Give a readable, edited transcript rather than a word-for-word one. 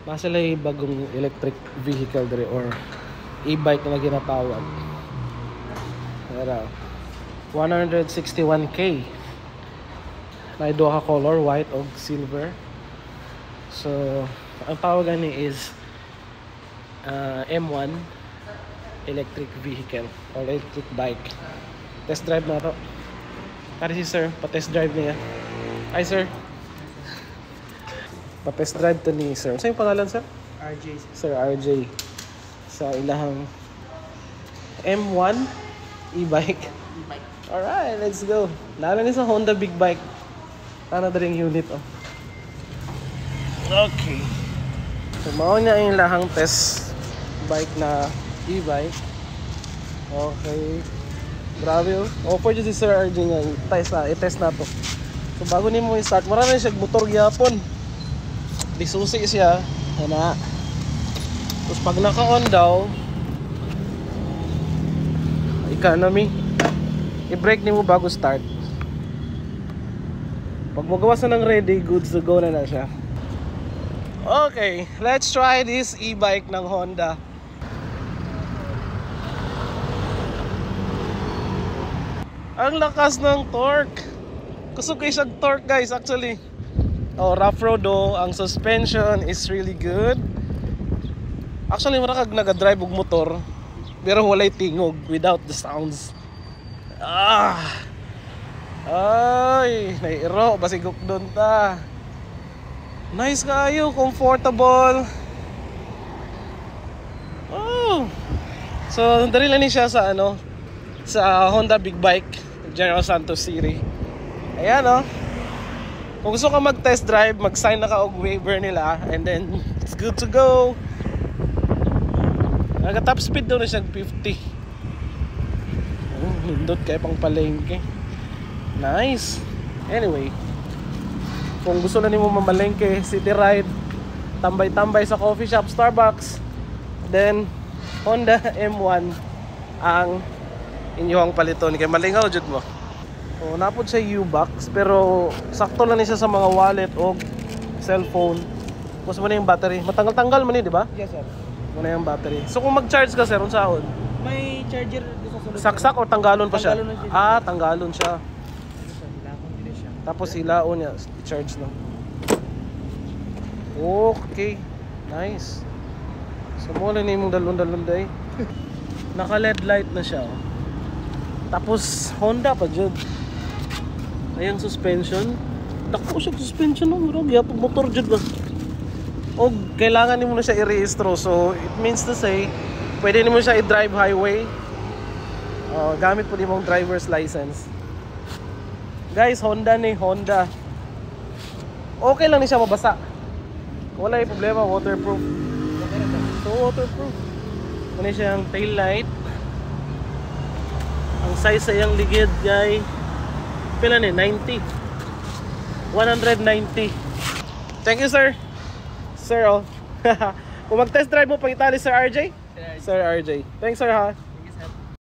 Masalay bagong electric vehicle dire or e-bike na ginatawag. Pero 161k. May duha ka color, white o silver. So, ang tawagan ni is M1 electric vehicle or electric bike. Test drive na to. Para si sir, pa-test drive niya. Hi sir. Pa-test drive to ni sir. Saan yung pangalan sir? RJ. Sir RJ. Sa ilahang M1 e-bike. Alright, let's go. Lalo ni sa Honda Big Bike. Ano na rin unit oh. Okay. So, mao niya yung lahang test bike na e-bike. Okay. Grabe oh. Offer dyan si Sir RJ nga. I-test na to. So, bago ni mo i-start, marami siya motor gyapon. Disusi siya. Yan na. Tapos pag naka-on daw, economy. I-brake ni mo bago start. Pag magawas na ng ready, goods to go na siya. Okay, let's try this e-bike ng Honda. Ang lakas ng torque. Gusto ko siyang torque guys actually. Oh, rough road oh. Ang suspension is really good. Actually, mara kag naga-drive og motor pero walay tingog without the sounds. Ay, nairo basigok doon ta. Nice kayo, comfortable. Oh. So, dali lang ni siya sa ano, sa Honda Big Bike, General Santos City. Ayan oh. Kung gusto ka mag-test drive, mag-sign na ka og waiver nila and then it's good to go. Nagka-top speed daw na siya 50. Hindot kayo pang palengke. Nice. Anyway, kung gusto na nimo mamalengke, city ride, tambay-tambay sa coffee shop, Starbucks, then Honda M1 ang inyong paliton. Kaya malingaw jud mo. O napod sa U-box pero sakto lang niya sa mga wallet o cellphone. Tapos mo na yung battery. Matanggal-tanggal man di ba? Yes sir. Mo na yung battery. So kung mag-charge ka sir, unsaon? May charger dito sa sulod. Saksak o tanggalon pa siya? Tanggalon na Tanggalon siya. Tapos ilaon niya, i-charge lang. Okay. Nice. So muna na yung dalon-dalon day. Naka LED light na siya. Tapos Honda pa dyan. Ayang suspension. Dako siya suspension no, bro. Gyapon motor jud ba. O kailangan nimo na siya i-rehistro. So it means to say, pwede nimo siya i-drive highway. Gamit po nimong driver's license. Guys, Honda ni Honda. Okay lang ni siya mabasa. Wala yung problema, waterproof. So waterproof. Muna siyang tail light. Ang size sa iyang ligid, guys. Pila ni? 90. 190. Thank you, sir. Sir, oh. Kung mag-test drive mo pang Italy, Sir RJ? Sir RJ. Thanks, sir, ha.